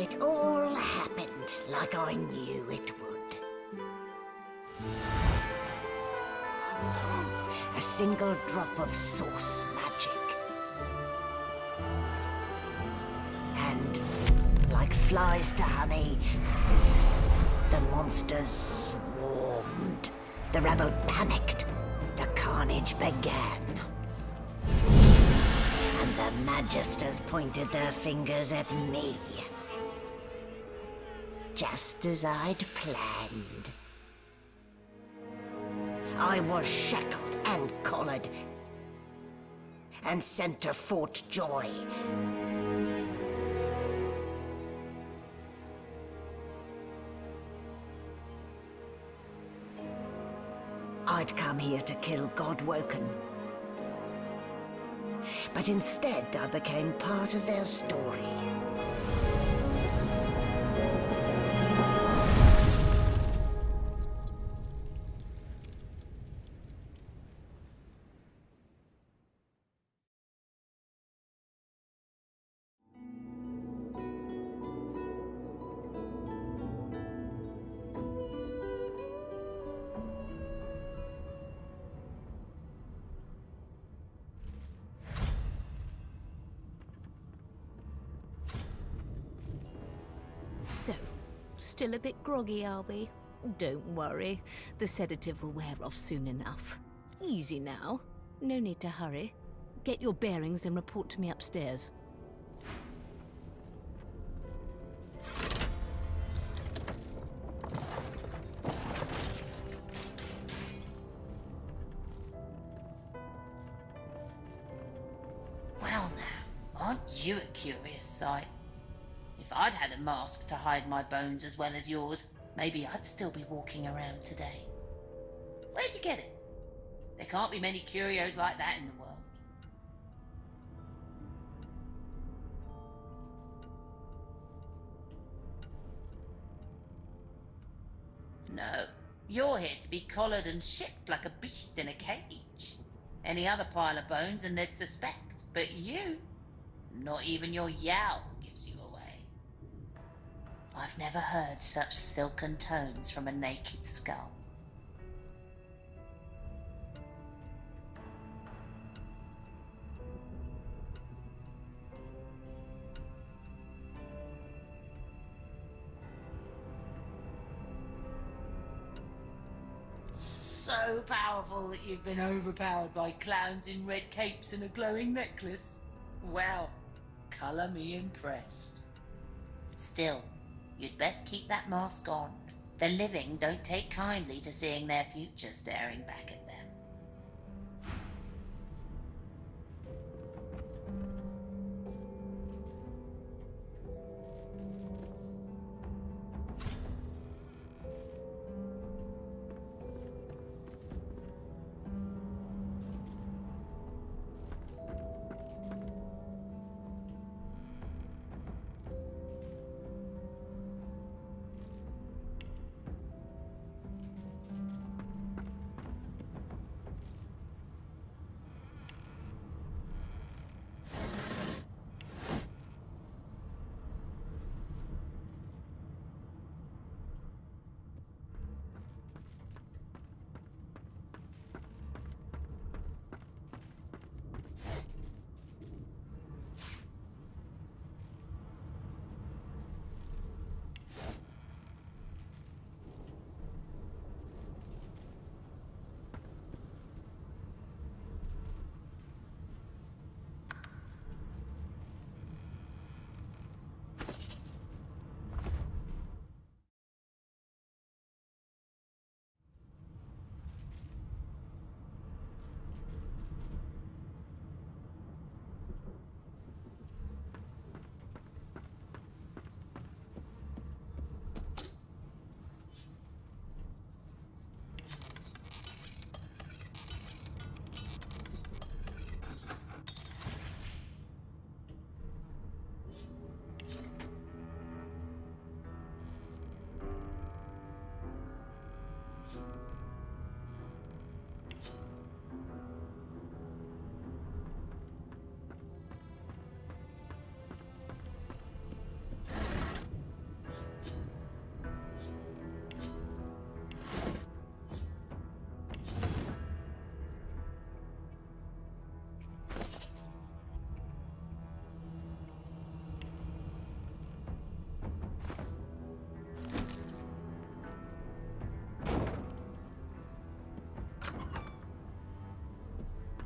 It all happened like I knew it would. A single drop of source magic. And, like flies to honey, the monsters swarmed. The rebel panicked. The carnage began. And the Magisters pointed their fingers at me. Just as I'd planned. I was shackled and collared, and sent to Fort Joy. I'd come here to kill Godwoken. But instead, I became part of their story. So, still a bit groggy, are we? Don't worry, the sedative will wear off soon enough. Easy now, no need to hurry. Get your bearings and report to me upstairs. Well now, aren't you a curious sight? If I'd had a mask to hide my bones as well as yours, maybe I'd still be walking around today. Where'd you get it? There can't be many curios like that in the world. No, you're here to be collared and shipped like a beast in a cage. Any other pile of bones and they'd suspect, but you, not even your yowl gives you away. I've never heard such silken tones from a naked skull. So powerful that you've been overpowered by clowns in red capes and a glowing necklace? Well, colour me impressed. Still, you'd best keep that mask on. The living don't take kindly to seeing their future staring back at them.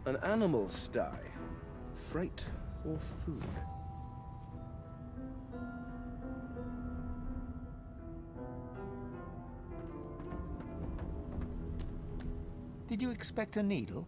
An animal sty. Freight or food? Did you expect a needle?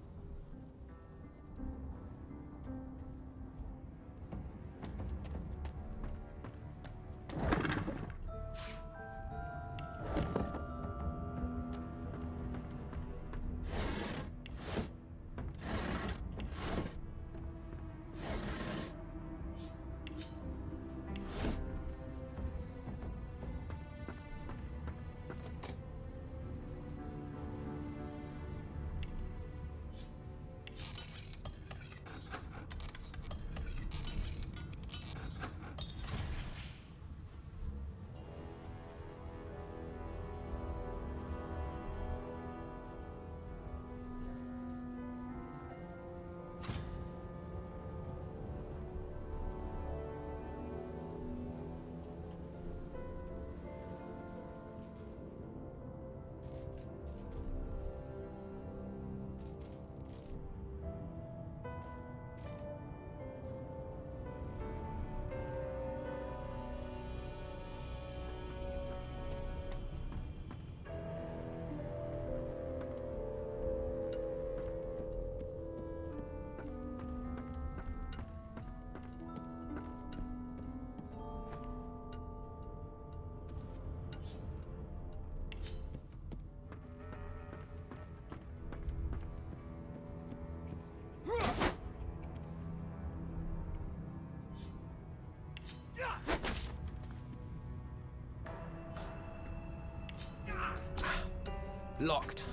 Locked.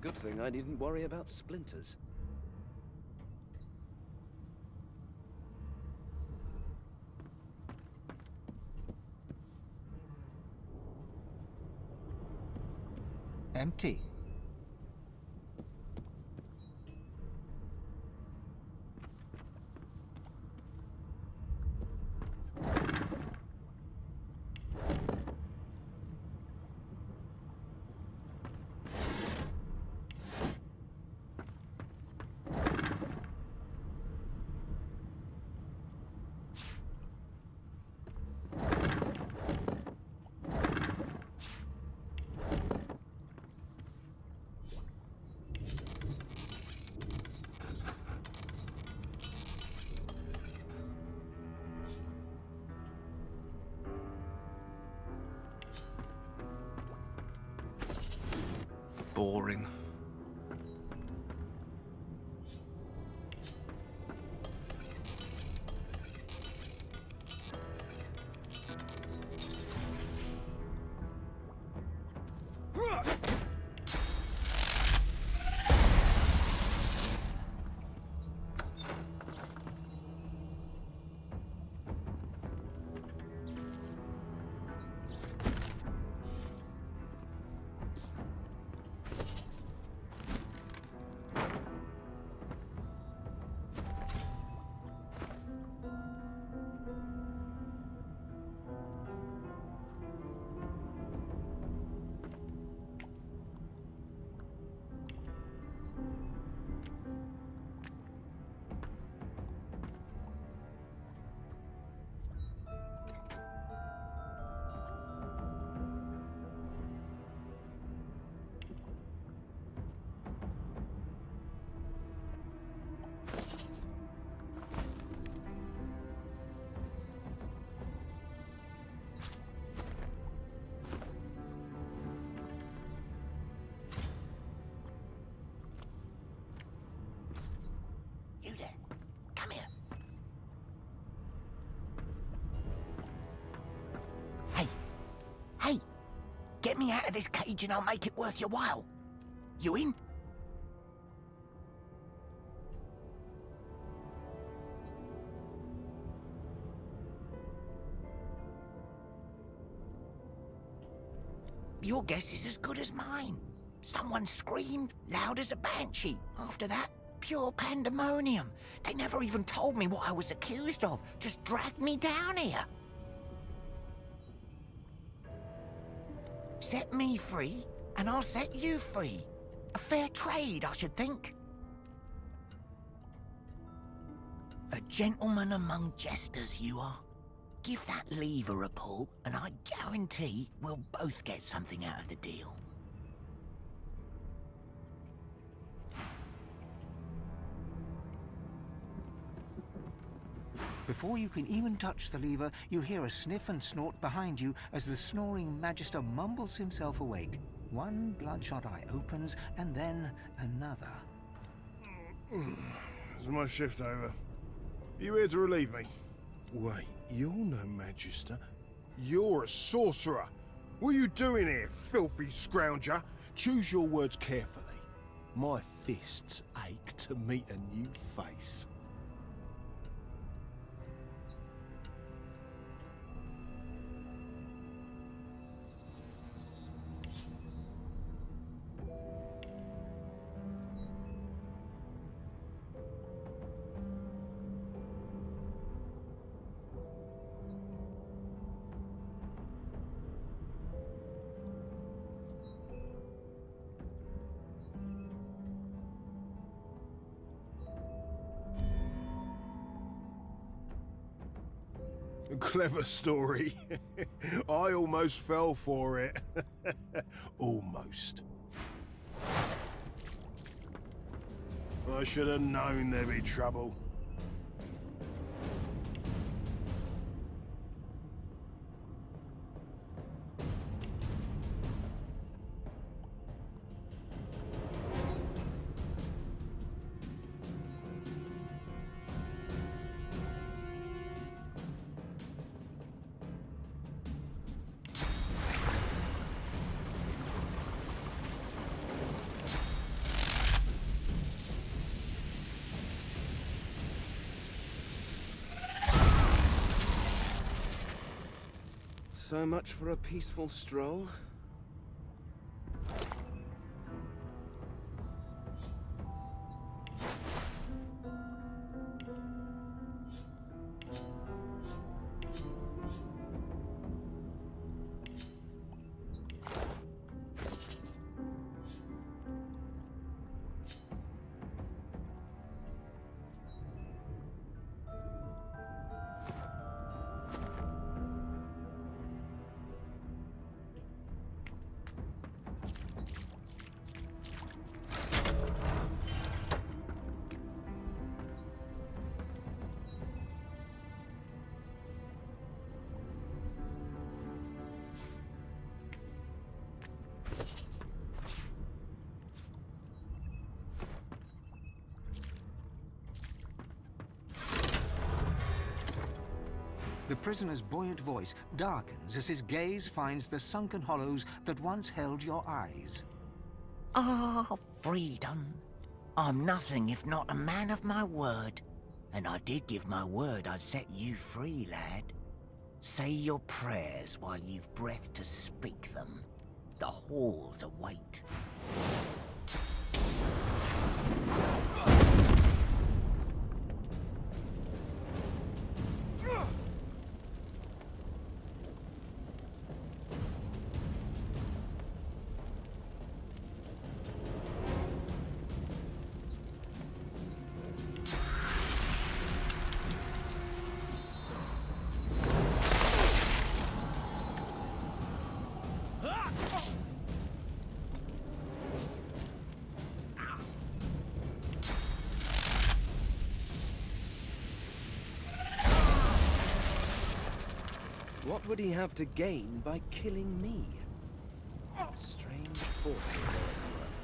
Good thing I needn't worry about splinters. Empty. Boring. You there. Come here. Hey. Hey. Get me out of this cage and I'll make it worth your while. You in? Your guess is as good as mine. Someone screamed loud as a banshee. After that, pure pandemonium. They never even told me what I was accused of. Just dragged me down here. Set me free, and I'll set you free. A fair trade, I should think. A gentleman among jesters, you are. Give that lever a pull, and I guarantee we'll both get something out of the deal. Before you can even touch the lever, you hear a sniff and snort behind you as the snoring Magister mumbles himself awake. One bloodshot eye opens, and then another. Is my shift over? Are you here to relieve me? Wait, you're no Magister. You're a sorcerer. What are you doing here, filthy scrounger? Choose your words carefully. My fists ache to meet a new face. Clever story. I almost fell for it. Almost. I should have known there'd be trouble. So much for a peaceful stroll. The prisoner's buoyant voice darkens as his gaze finds the sunken hollows that once held your eyes. Ah, freedom. I'm nothing if not a man of my word. And I did give my word I'd set you free, lad. Say your prayers while you've breath to speak them. The halls await. What would he have to gain by killing me? Strange forces are at work.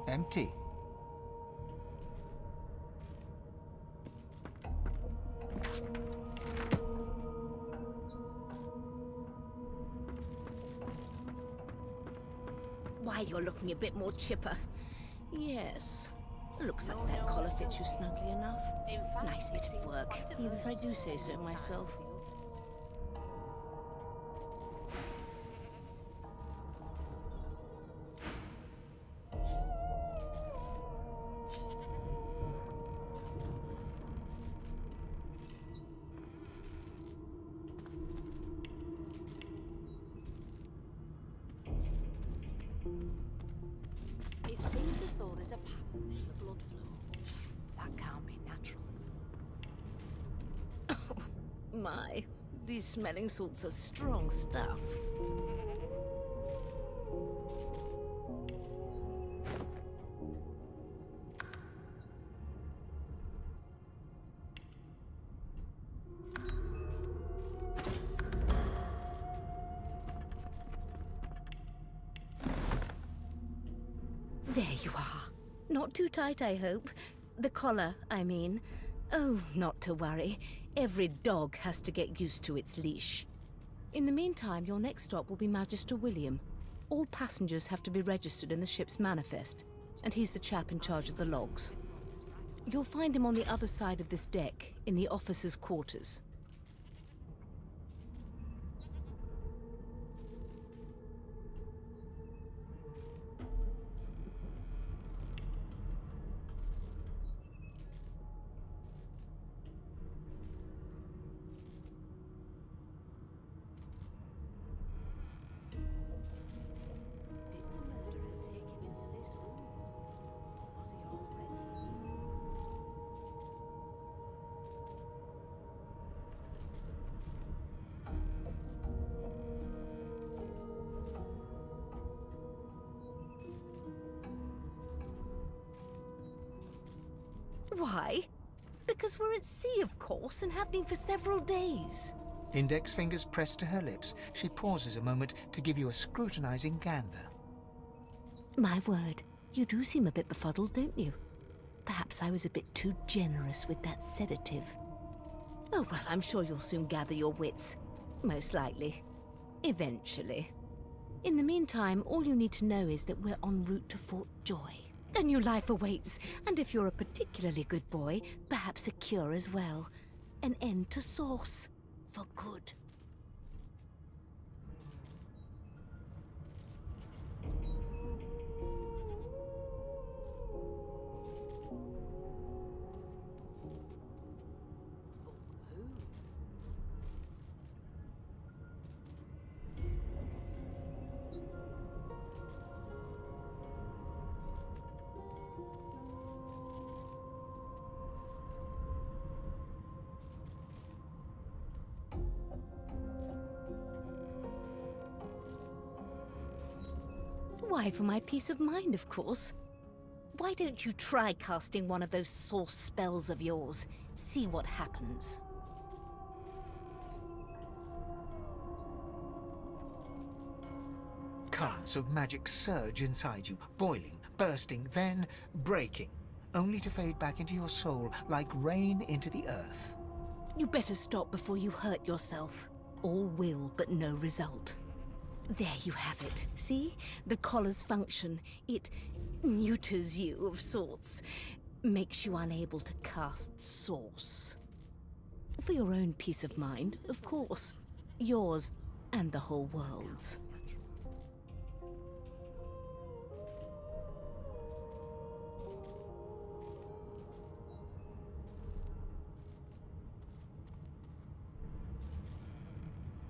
Empty. Why, you're looking a bit more chipper. Yes. Looks like that collar fits you snugly enough. Nice bit of work, even if I do say so myself. It seems as though there's a pattern in the blood flow. That can't be natural. My, these smelling salts are strong stuff. There you are. Not too tight, I hope. The collar, I mean. Oh, not to worry. Every dog has to get used to its leash. In the meantime, your next stop will be Magister William. All passengers have to be registered in the ship's manifest, and he's the chap in charge of the logs. You'll find him on the other side of this deck, in the officers' quarters. Did the murderer take him into this room? Or was he already here? Why? Because we're at sea, of course, and have been for several days. Index fingers pressed to her lips, she pauses a moment to give you a scrutinizing gander. My word, you do seem a bit befuddled, don't you? Perhaps I was a bit too generous with that sedative. Oh, well, I'm sure you'll soon gather your wits. Most likely. Eventually. In the meantime, all you need to know is that we're en route to Fort Joy. A new life awaits, and if you're a particularly good boy, perhaps a cure as well. An end to sauce. For good. Why, for my peace of mind, of course. Why don't you try casting one of those sauce spells of yours? See what happens. Currents of magic surge inside you, boiling, bursting, then breaking, only to fade back into your soul like rain into the earth. You better stop before you hurt yourself. All will, but no result. There you have it. See? The collar's function. It neuters you of sorts. Makes you unable to cast sauce. For your own peace of mind, of course. Yours and the whole world's.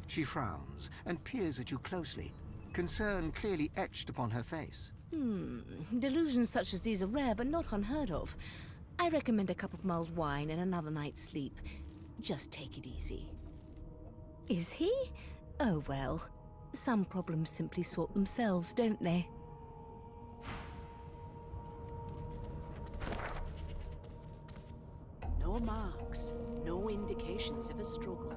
She frowns and peers at you closely, concern clearly etched upon her face. Delusions such as these are rare, but not unheard of. I recommend a cup of mulled wine and another night's sleep. Just take it easy. Is he? Oh well. Some problems simply sort themselves, don't they? No marks, no indications of a struggle.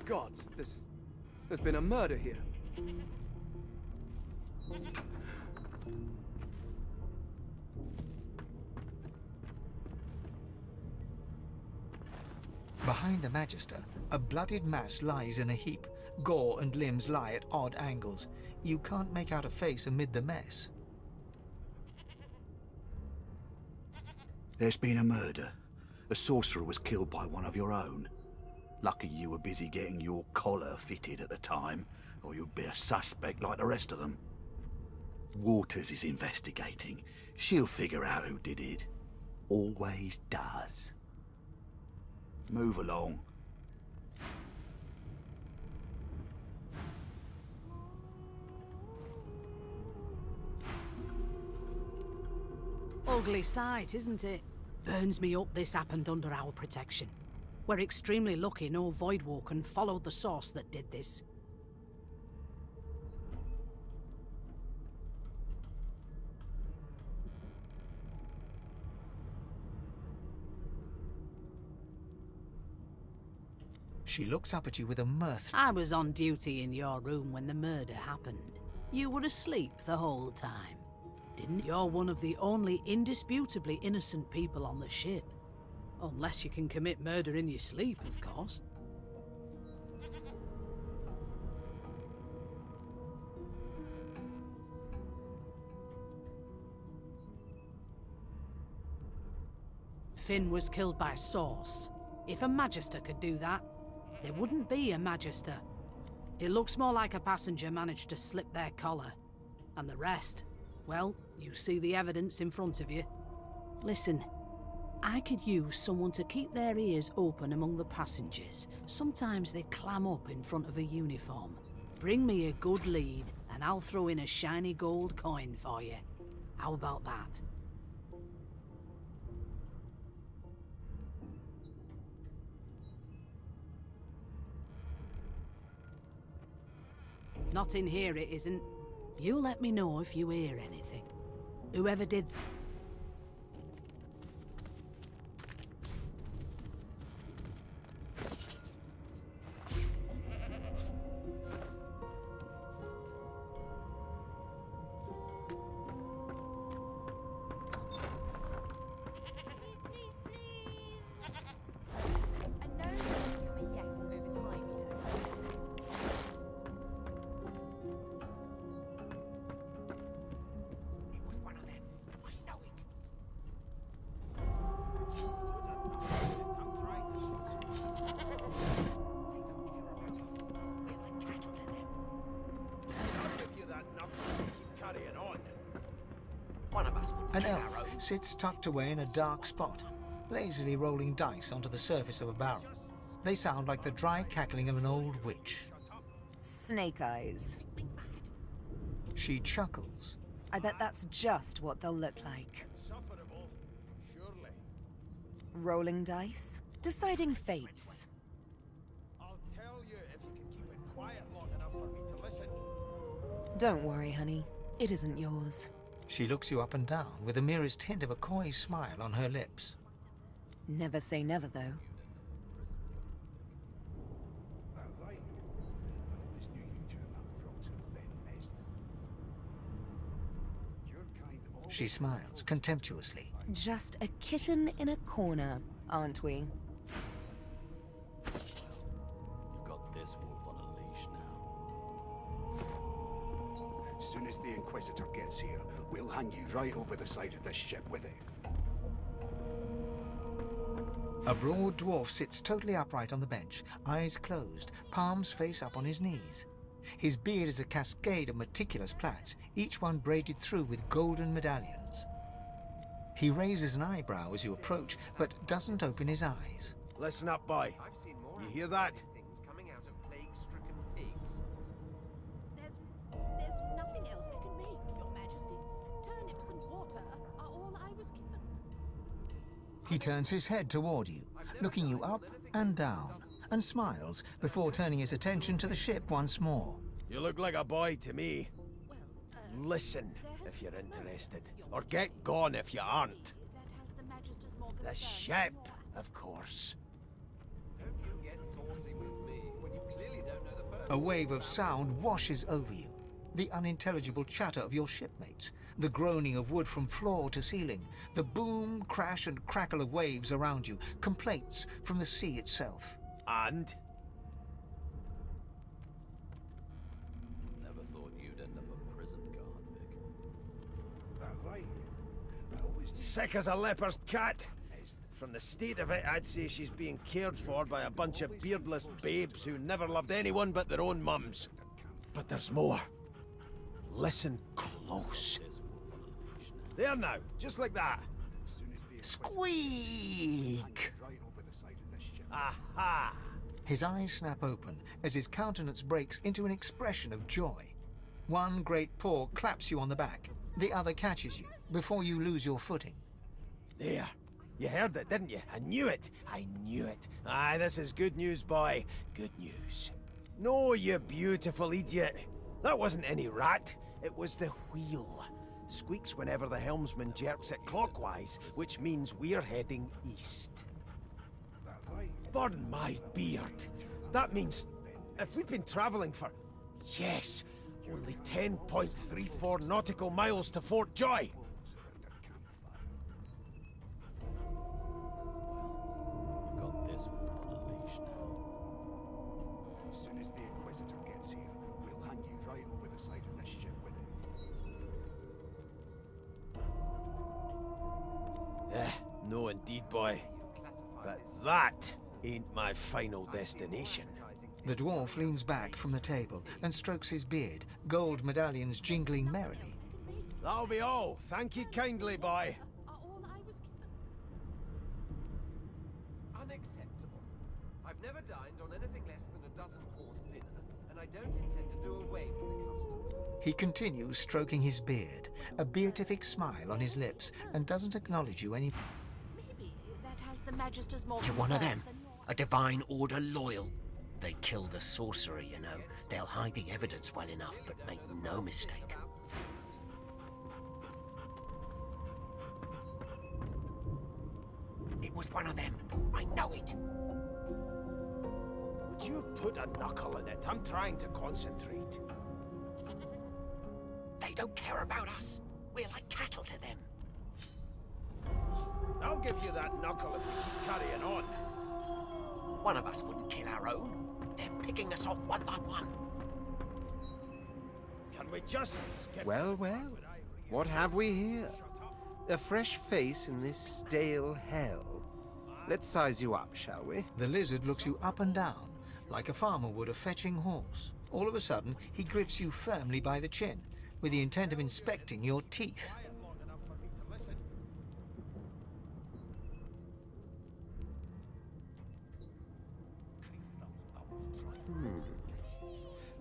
Gods, there's been a murder here. Behind the Magister, a bloodied mass lies in a heap. Gore and limbs lie at odd angles. You can't make out a face amid the mess. There's been a murder. A sorcerer was killed by one of your own. Lucky you were busy getting your collar fitted at the time, or you'd be a suspect like the rest of them. Waters is investigating. She'll figure out who did it. Always does. Move along. Ugly sight, isn't it? Burns me up this happened under our protection. We're extremely lucky no Voidwalker followed the source that did this. She looks up at you with a mirth. I was on duty in your room when the murder happened. You were asleep the whole time, didn't you? You're one of the only indisputably innocent people on the ship. Unless you can commit murder in your sleep, of course. Finn was killed by Source. If a Magister could do that, there wouldn't be a Magister. It looks more like a passenger managed to slip their collar. And the rest, well, you see the evidence in front of you. Listen, I could use someone to keep their ears open among the passengers. Sometimes they clam up in front of a uniform. Bring me a good lead, and I'll throw in a shiny gold coin for you. How about that? Not in here, it isn't. You let me know if you hear anything. Whoever did... An elf sits tucked away in a dark spot, lazily rolling dice onto the surface of a barrel. They sound like the dry cackling of an old witch. Snake eyes. She chuckles. I bet that's just what they'll look like. Rolling dice, deciding fates. I'll tell you if you can keep it quiet long enough for me to listen. Don't worry, honey. It isn't yours. She looks you up and down with the merest hint of a coy smile on her lips. Never say never, though. She smiles contemptuously. Just a kitten in a corner, aren't we? You've got this wolf on a leash now. As soon as the Inquisitor gets here, we'll hang you right over the side of this ship with it. A broad dwarf sits totally upright on the bench, eyes closed, palms face up on his knees. His beard is a cascade of meticulous plaits, each one braided through with golden medallions. He raises an eyebrow as you approach, but doesn't open his eyes. Listen up, boy. You hear that? There's nothing else I can make, Your Majesty. Turnips and water are all I was given. He turns his head toward you, looking you up and down, and smiles before turning his attention to the ship once more. You look like a boy to me. Well, Listen if you're interested, or get gone if you aren't. that has the Magister's more The concern ship, than your of course. Don't you get saucy with me when you A wave of sound washes over you. The unintelligible chatter of your shipmates, the groaning of wood from floor to ceiling, the boom, crash and crackle of waves around you, complaints from the sea itself. And? Never thought you'd end up a prison guard, Vic. That right. Sick as a leper's cat. From the state of it, I'd say she's being cared for by a bunch of beardless babes who never loved anyone but their own mums. But there's more. Listen close. There now, just like that. Squeak! Aha! His eyes snap open as his countenance breaks into an expression of joy. One great paw claps you on the back. The other catches you before you lose your footing. There. You heard it, didn't you? I knew it. I knew it. Aye, this is good news, boy. Good news. No, you beautiful idiot. That wasn't any rat. It was the wheel. Squeaks whenever the helmsman jerks it clockwise, which means we're heading east. Burn my beard. That means if we've been traveling for, yes, only 10.34 nautical miles to Fort Joy. You've got this wolf on a leash now. As soon as the Inquisitor gets here, we'll hang you right over the side of this ship with him. No indeed, boy. But that ain't my final destination. The dwarf leans back from the table and strokes his beard, gold medallions jingling merrily. That'll be all. Thank you kindly, boy. Unacceptable. I've never dined on anything less than a dozen-course dinner, and I don't intend to do away with the custom. He continues stroking his beard, a beatific smile on his lips, and doesn't acknowledge you any. Maybe that has the Magister's more You're one of concern them. than A divine order loyal. They killed a sorcerer, you know. They'll hide the evidence well enough, but make no mistake. It was one of them. I know it. Would you put a knuckle in it? I'm trying to concentrate. They don't care about us. We're like cattle to them. I'll give you that knuckle if you keep carrying on. One of us wouldn't kill our own. They're picking us off one by one. Can we just skip... Well, well. What have we here? A fresh face in this stale hell. Let's size you up, shall we? The lizard looks you up and down, like a farmer would a fetching horse. All of a sudden, he grips you firmly by the chin, with the intent of inspecting your teeth.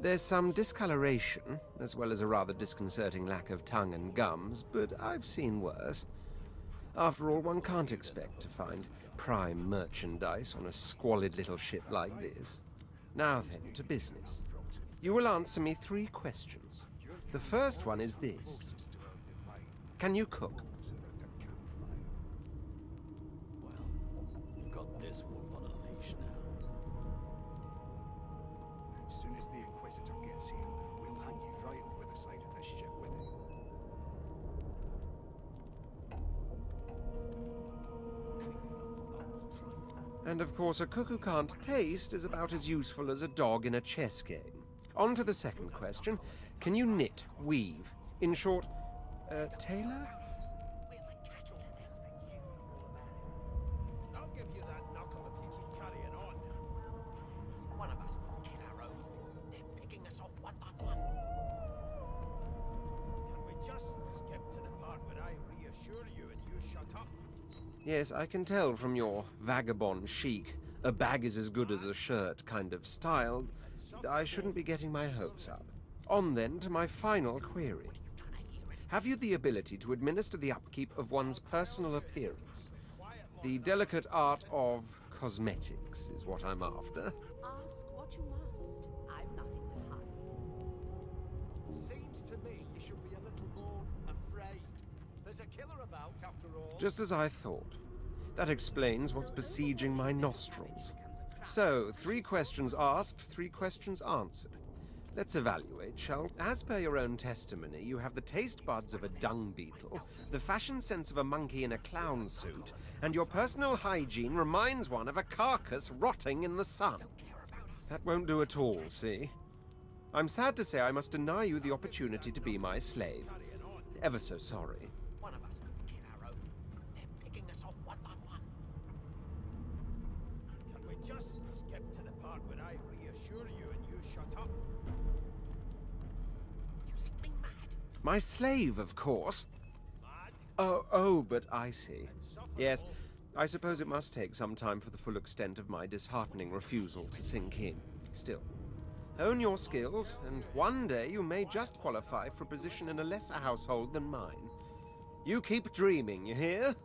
There's some discoloration, as well as a rather disconcerting lack of tongue and gums, but I've seen worse. After all, one can't expect to find prime merchandise on a squalid little ship like this. Now then, to business. You will answer me 3 questions. The first one is this. Can you cook? Well, you've got this wolf on a leash now. As soon as the Inquisitor gets here, we'll hang you right over the side of this ship with him. And of course, a cook who can't taste is about as useful as a dog in a chess game. On to the second question. Can you knit, weave? In short, tailor? I'll give you that knuckle if you keep carrying on. One of us wouldn't kill our own. They're picking us off one by one. Can we just skip to the part where I reassure you and you shut up? Yes, I can tell from your vagabond chic, a bag is as good as a shirt kind of style. I shouldn't be getting my hopes up. On then to my final query. Have you the ability to administer the upkeep of one's personal appearance? The delicate art of cosmetics is what I'm after. Ask what you must. I've nothing to hide. Seems to me you should be a little more afraid. There's a killer about, after all. Just as I thought. That explains what's besieging my nostrils. So, 3 questions asked, 3 questions answered. Let's evaluate, shall we? As per your own testimony, you have the taste buds of a dung beetle, the fashion sense of a monkey in a clown suit, and your personal hygiene reminds one of a carcass rotting in the sun. That won't do at all, see? I'm sad to say I must deny you the opportunity to be my slave. Ever so sorry. One of us could kill our own. They're picking us off one by one. Can we just skip to the part where I reassure you and you shut up? You think me mad? My slave, of course. Oh, but I see. Yes, I suppose it must take some time for the full extent of my disheartening refusal to sink in. Still, hone your skills, and one day you may just qualify for a position in a lesser household than mine. You keep dreaming, you hear?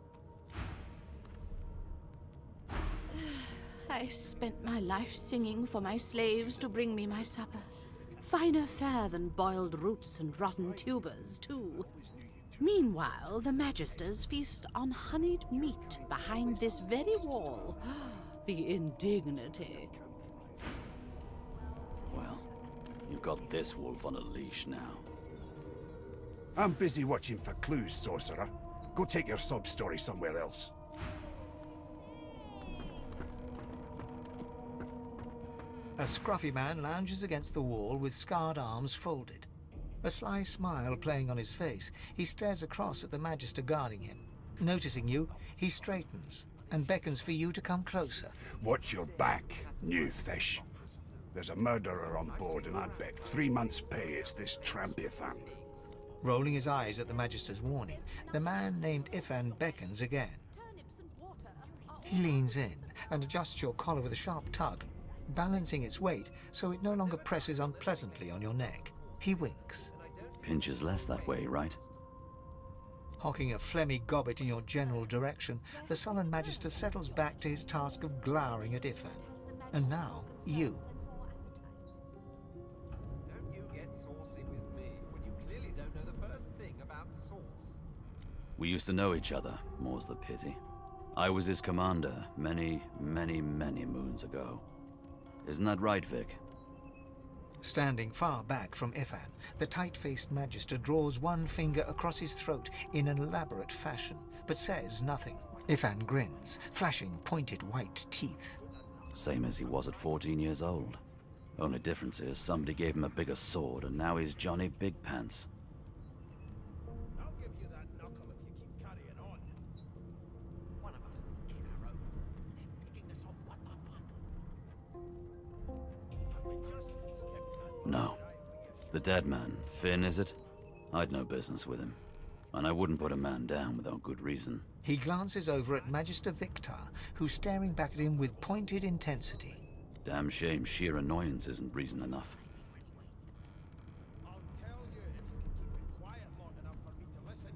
I spent my life singing for my slaves to bring me my supper. Finer fare than boiled roots and rotten tubers, too. Meanwhile, the Magisters feast on honeyed meat behind this very wall. The indignity. Well, you've got this wolf on a leash now. I'm busy watching for clues, sorcerer. Go take your sub-story somewhere else. A scruffy man lounges against the wall with scarred arms folded. A sly smile playing on his face, he stares across at the Magister guarding him. Noticing you, he straightens and beckons for you to come closer. Watch your back, new fish. There's a murderer on board, and I bet 3 months' pay it's this tramp Ifan. Rolling his eyes at the Magister's warning, the man named Ifan beckons again. He leans in and adjusts your collar with a sharp tug, balancing its weight so it no longer presses unpleasantly on your neck. He winks. Pinches less that way, right? Hocking a phlegmy gobbet in your general direction, the sullen Magister settles back to his task of glowering at Ifan. And now, you. Don't you get saucy with me when you clearly don't know the first thing about sauce. We used to know each other, more's the pity. I was his commander many, many, many moons ago. Isn't that right, Vic? Standing far back from Ifan, the tight-faced Magister draws one finger across his throat in an elaborate fashion, but says nothing. Ifan grins, flashing pointed white teeth. Same as he was at 14 years old. Only difference is somebody gave him a bigger sword, and now he's Johnny Big Pants. I'll give you that knuckle if you keep carrying on. One of us could kill our own. They're picking us off one by one. Can we just skip that? No. The dead man, Finn, is it? I'd no business with him. And I wouldn't put a man down without good reason. He glances over at Magister Victor, who's staring back at him with pointed intensity. Damn shame sheer annoyance isn't reason enough. I'll tell you if you can keep it quiet long enough for me to listen.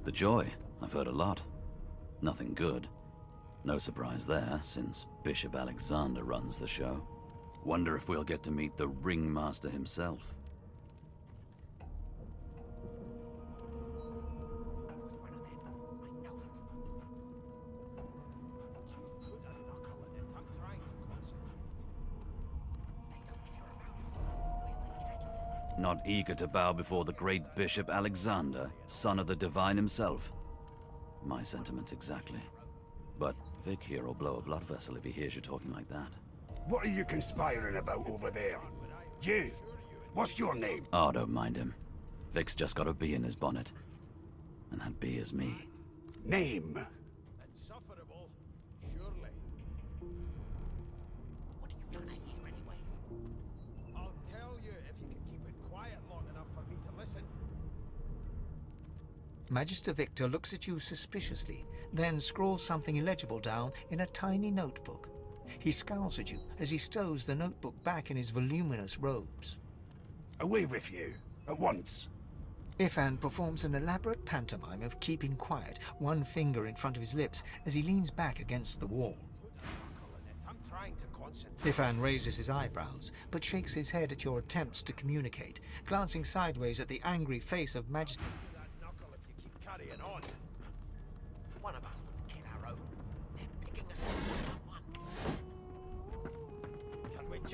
The Joy, I've heard a lot. Nothing good. No surprise there, since Bishop Alexander runs the show. Wonder if we'll get to meet the ringmaster himself. Not eager to bow before the great Bishop Alexander, son of the Divine himself. My sentiments exactly. But Vic here will blow a blood vessel if he hears you talking like that. What are you conspiring about over there? You! What's your name? Oh, don't mind him. Vic's just got a bee in his bonnet. And that bee is me. Name? Insufferable, surely. What are you trying to hear anyway? I'll tell you if you can keep it quiet long enough for me to listen. Magister Victor looks at you suspiciously, then scrawls something illegible down in a tiny notebook. He scowls at you as he stows the notebook back in his voluminous robes. Away with you, at once. Ifan performs an elaborate pantomime of keeping quiet, one finger in front of his lips as he leans back against the wall. I'm trying to concentrate. Ifan raises his eyebrows, but shakes his head at your attempts to communicate, glancing sideways at the angry face of Magister. That knuckle if you keep carrying on. One of us could kill our own. They're picking us off one by one.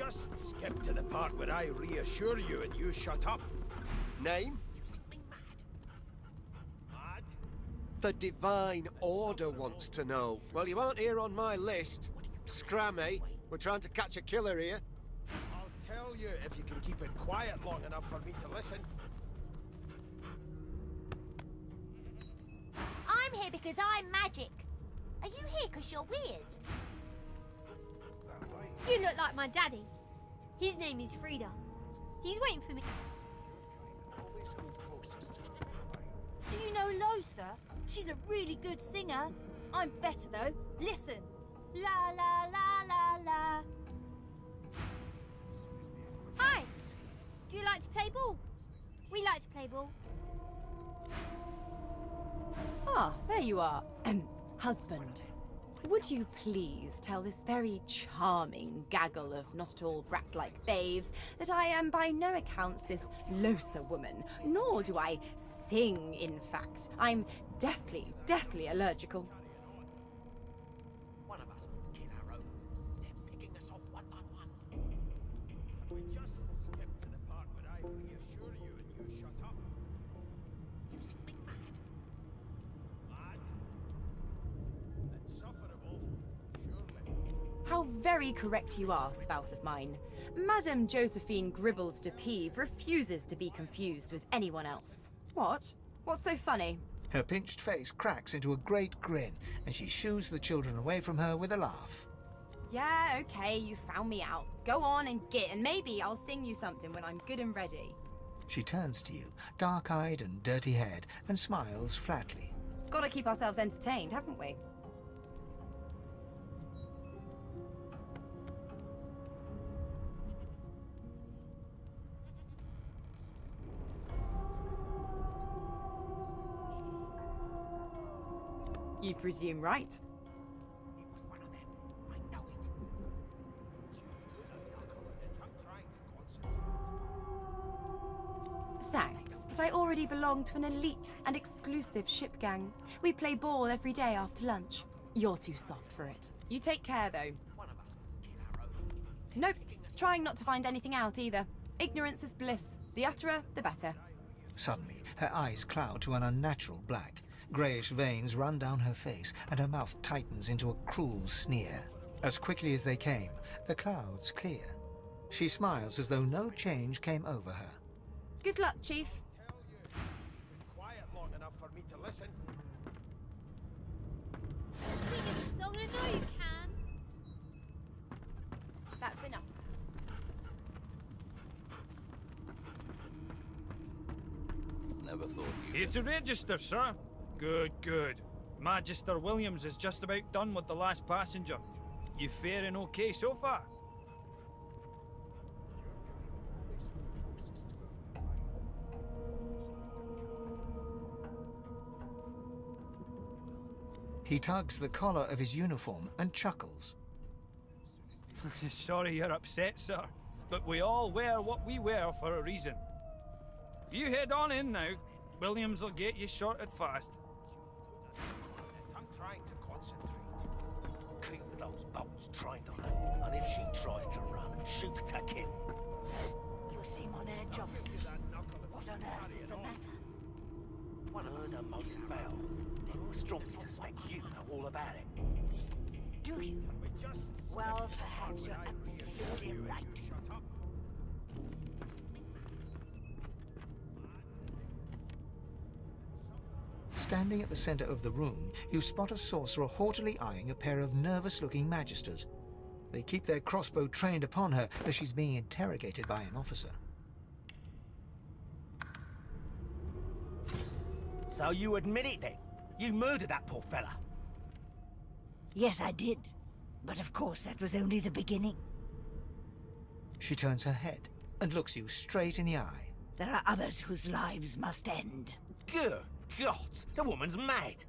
just skip to the part where I reassure you and you shut up? Name? Mad? The Divine Order wants to know. Well, you aren't here on my list. Scrammy, we're trying to catch a killer here. I'll tell you if you can keep it quiet long enough for me to listen. I'm here because I'm magic. Are you here because you're weird? You look like my daddy. His name is Frida. He's waiting for me. Do you know Losa? She's a really good singer. I'm better though. Listen. La la la la la. Hi. Do you like to play ball? We like to play ball. Ah, there you are. Husband. Would you please tell this very charming gaggle of not-at-all brat-like babes that I am by no accounts this Losa woman, nor do I sing, in fact. I'm deathly, deathly allergical. One of us wouldn't kill our own. They're picking us off one by one. Can we just skip to the part where I reassure you and you shut up? You think me mad? Mad? Insufferable, surely. How very correct you are, spouse of mine. Madame Josephine Gribbles de Peeb refuses to be confused with anyone else. What? What's so funny? Her pinched face cracks into a great grin, and she shoos the children away from her with a laugh. Yeah, okay, you found me out. Go on and git, and maybe I'll sing you something when I'm good and ready. She turns to you, dark-eyed and dirty-haired, and smiles flatly. Gotta keep ourselves entertained, haven't we? You presume right. It was one of them. I know it. Thanks, but I already belong to an elite and exclusive ship gang. We play ball every day after lunch. You're too soft for it. You take care, though. One of us wouldn't kill our own. Nope, trying not to find anything out either. Ignorance is bliss. The utterer, the better. Suddenly, her eyes cloud to an unnatural black. Greyish veins run down her face, and her mouth tightens into a cruel sneer. As quickly as they came, the clouds clear. She smiles as though no change came over her. Good luck, Chief. Tell you, keep it quiet long enough for me to listen. Sing us a song, I know you can. That's enough. Never thought you... Here to register, sir. Good, good. Magister Williams is just about done with the last passenger. You faring okay so far? He tugs the collar of his uniform and chuckles. Sorry you're upset, sir, but we all wear what we wear for a reason. You head on in now. Williams will get you sorted fast. I'm trying to concentrate. Keep those bolts trained on her, and if she tries to run, shoot to kill. You seem on edge, officer. What on earth is the matter? One of the most foul. They strongly suspect you know all about it. Do you? Well, perhaps you're absolutely right. Standing at the center of the room, you spot a sorcerer haughtily eyeing a pair of nervous-looking magisters. They keep their crossbow trained upon her as she's being interrogated by an officer. So you admit it then? You murdered that poor fella? Yes, I did. But of course, that was only the beginning. She turns her head and looks you straight in the eye. There are others whose lives must end. Good God, the woman's mad.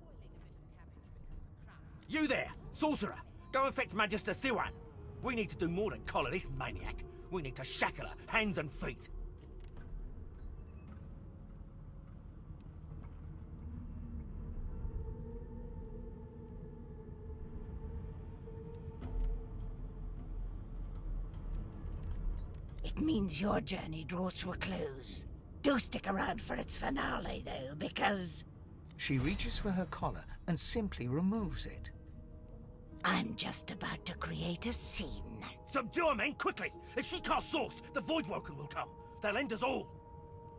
You there, sorcerer, go and fetch Magister Siwan. We need to do more than collar this maniac. We need to shackle her, hands and feet. It means your journey draws to a close. Do stick around for its finale, though, because She reaches for her collar and simply removes it. I'm just about to create a scene. Subdue her, men, quickly! If she casts Source, the Voidwoken will come. They'll end us all.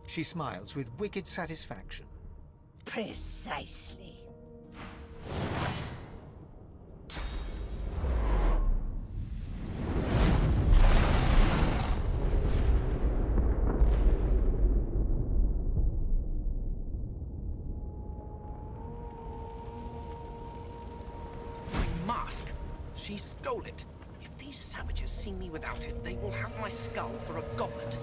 She smiles with wicked satisfaction. Precisely. Mask! She stole it. If these savages see me without it, they will have my skull for a goblet.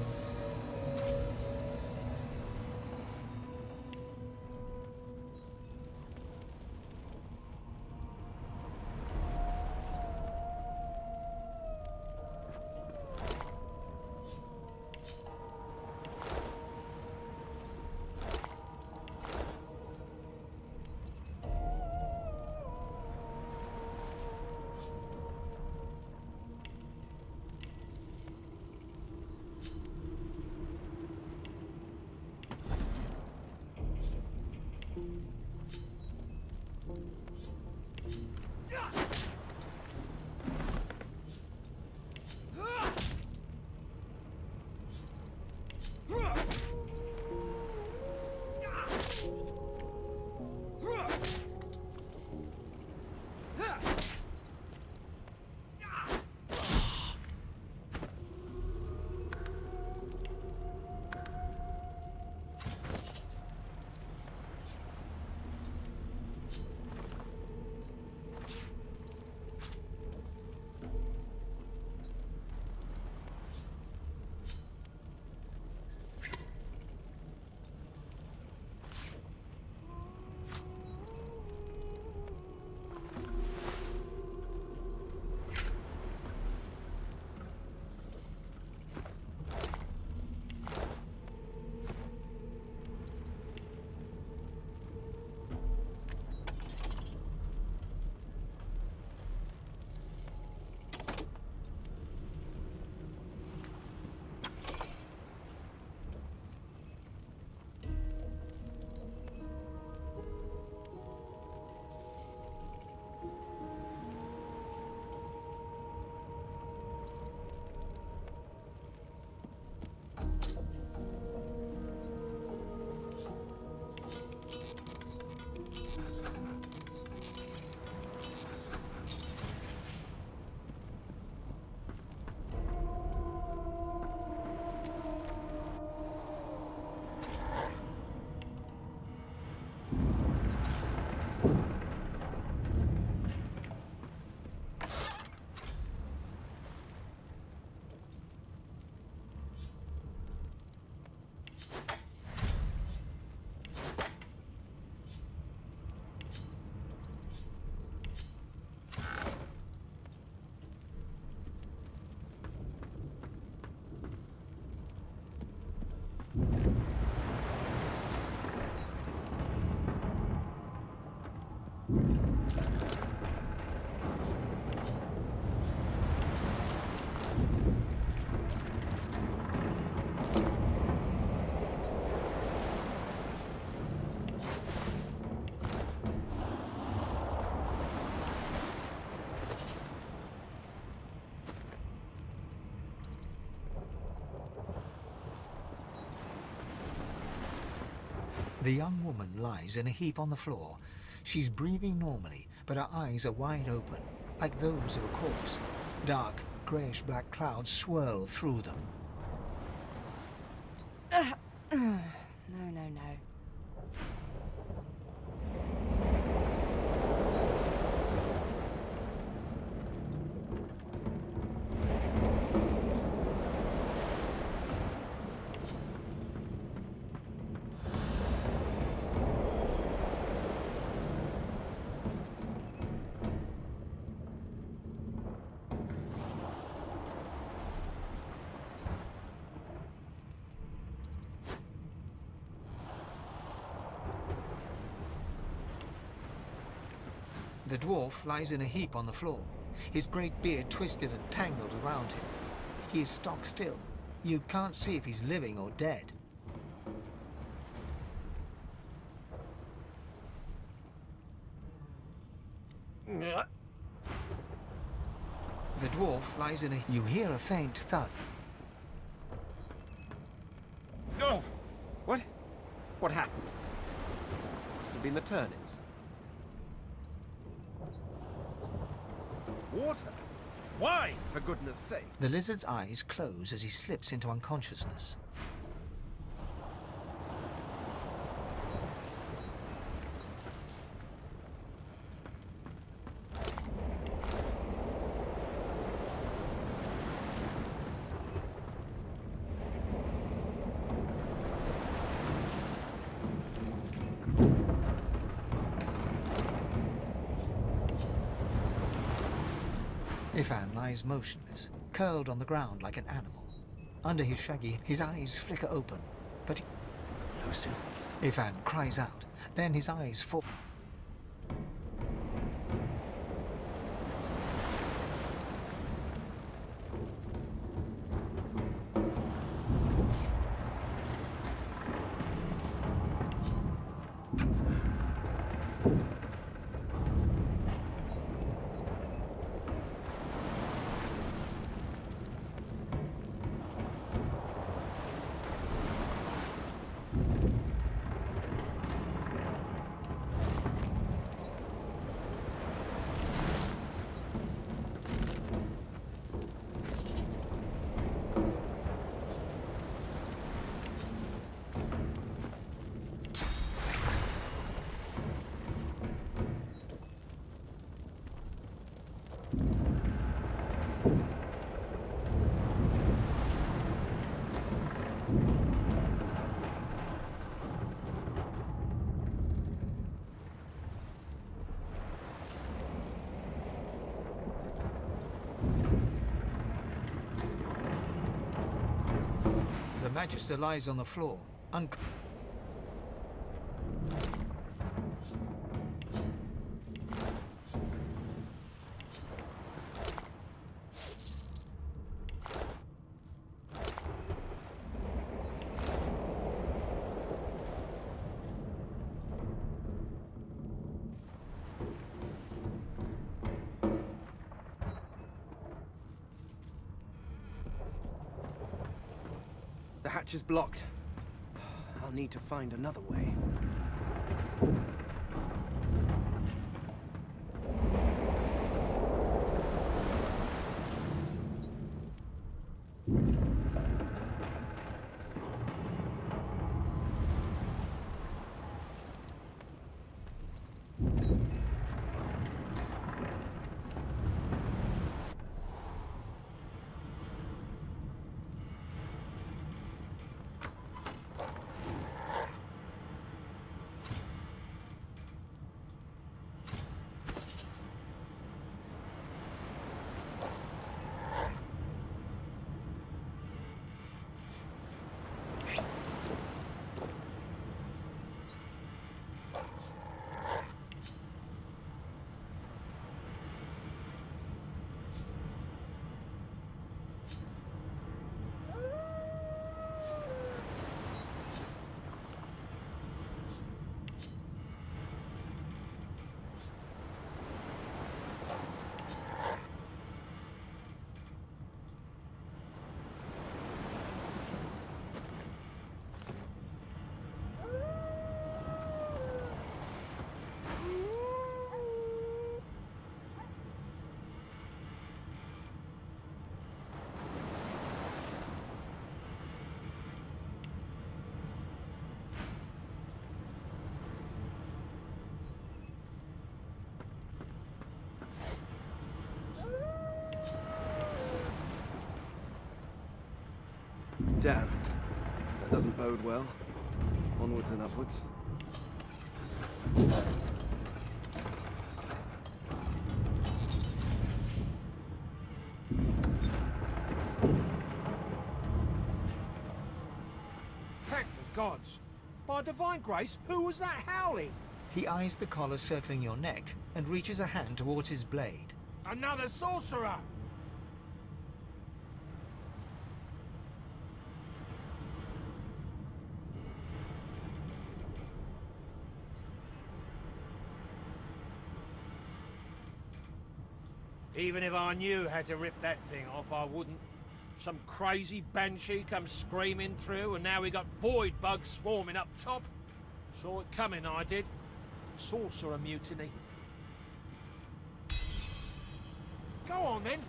The young woman lies in a heap on the floor. She's breathing normally, but her eyes are wide open, like those of a corpse. Dark, greyish-black clouds swirl through them. No. The dwarf lies in a heap on the floor, his great beard twisted and tangled around him. He is stock still, You can't see if he's living or dead. The dwarf lies in a... You hear a faint thud. No! What? What happened? Must have been the turnips. Water? Why, for goodness sake? The lizard's eyes close as he slips into unconsciousness. Ifan lies motionless, curled on the ground like an animal. Under his shaggy, his eyes flicker open, but he... Lucien. Ifan cries out, then his eyes fall... The Magister lies on the floor, The hatch is blocked. I'll need to find another way. Damn. That doesn't bode well. Onwards and upwards. Thank the gods! By divine grace, who was that howling? He eyes the collar circling your neck and reaches a hand towards his blade. Another sorcerer! Even if I knew how to rip that thing off, I wouldn't. Some crazy banshee comes screaming through, and now we got void bugs swarming up top. Saw it coming, I did. Sorcerer mutiny. Go on then.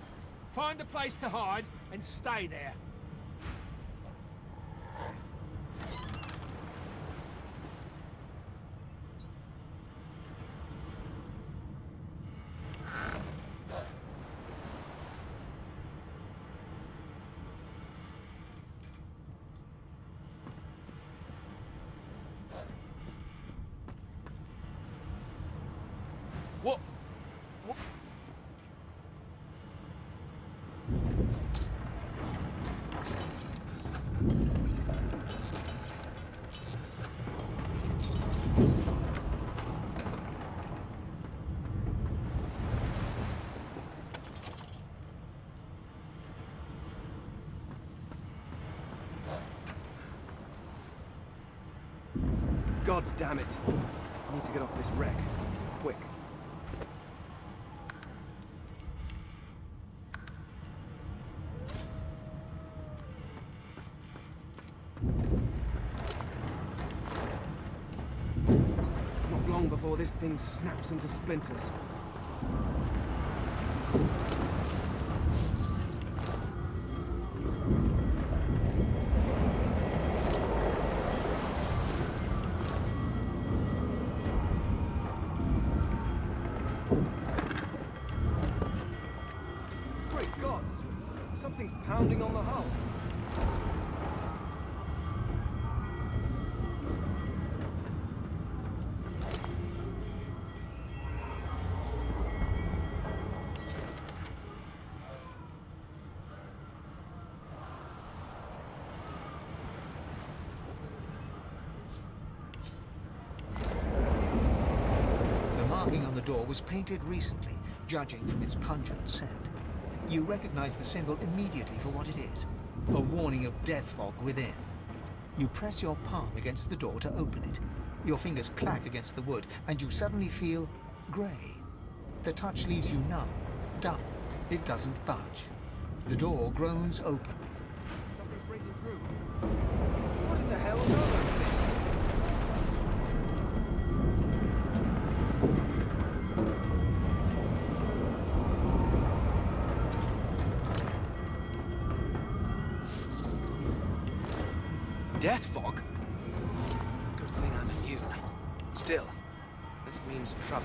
Find a place to hide and stay there. What? What? God damn it. I need to get off this wreck. Quick. Not long before this thing snaps into splinters. Great gods! Something's pounding on the hull. The marking on the door was painted recently, judging from its pungent scent. You recognize the symbol immediately for what it is, a warning of death fog within. You press your palm against the door to open it. Your fingers clack against the wood, and you suddenly feel grey. The touch leaves you numb, dumb. It doesn't budge. The door groans open. Something's breaking through. What in the hell are those things? Death fog? Good thing I'm immune. Still, this means trouble.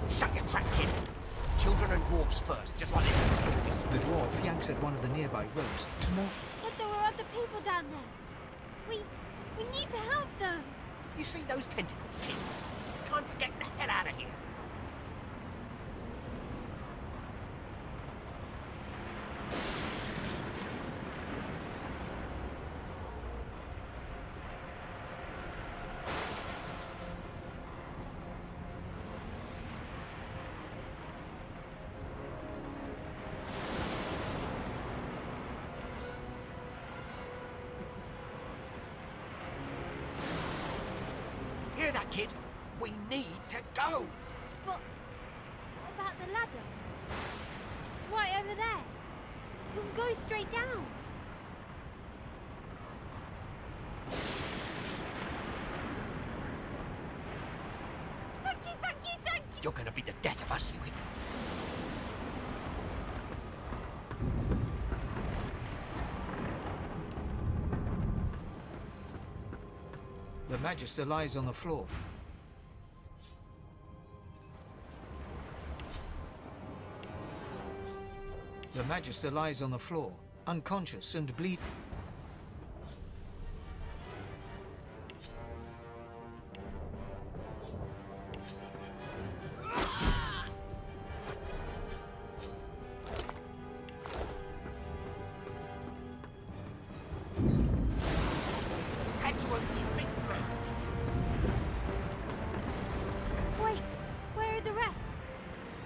Shut your trap, kid. Children and dwarfs first, just like in the stories. The dwarf yanks at one of the nearby ropes to know. Said there were other people down there. We need to help them. You see those tentacles, kid? It's time for getting the hell out of here. Hear that, kid? We need to go. But what about the ladder? It's right over there. We can go straight down. Thank you, thank you, thank you. You're gonna be the death of us, you idiot. The Magister lies on the floor. The Magister lies on the floor, unconscious and bleeding. Had to open your big mouth, didn't you? Wait, where are the rest?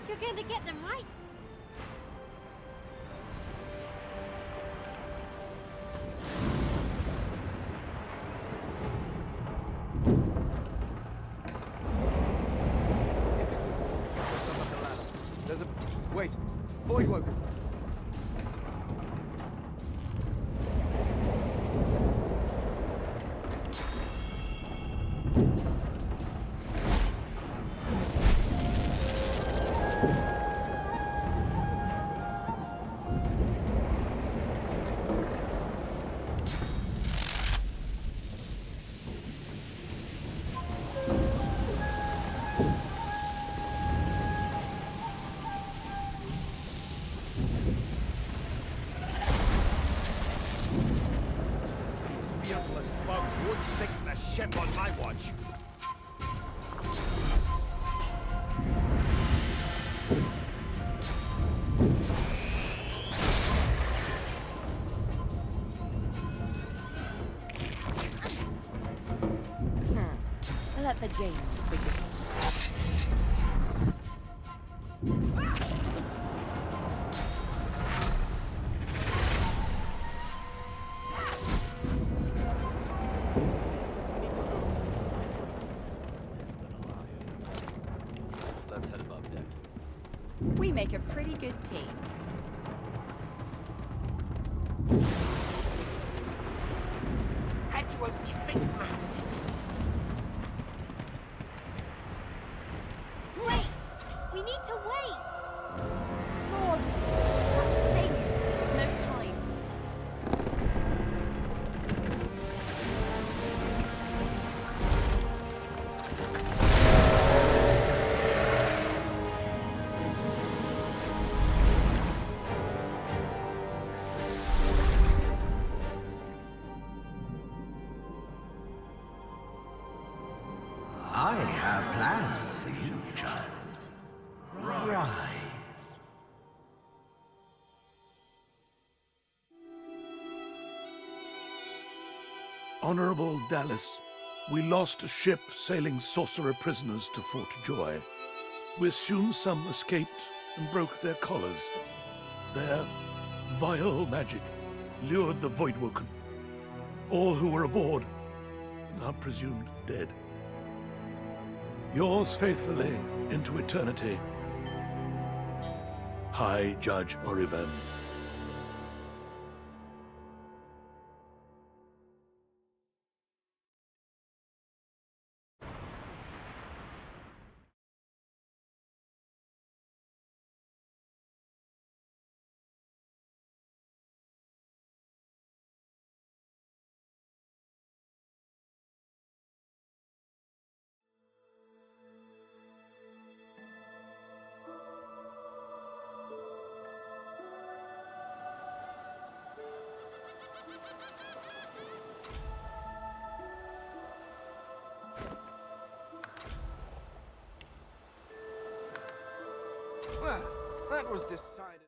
You're going to get them, right? There's a... Wait. Void woken. Beardless bugs would sink the ship on my watch. Let the games begin. Let's head above decks. We make a pretty good team. Had to open your big mouth, didn't you? Wait! We need to wait! Gods! That thing! There's no time. I have plans for you, child. Rise. Honorable Dallas, we lost a ship sailing sorcerer prisoners to Fort Joy. We assume some escaped and broke their collars. Their vile magic lured the Voidwoken. All who were aboard are presumed dead. Yours faithfully into eternity, High Judge Oriven. Well, that was decided.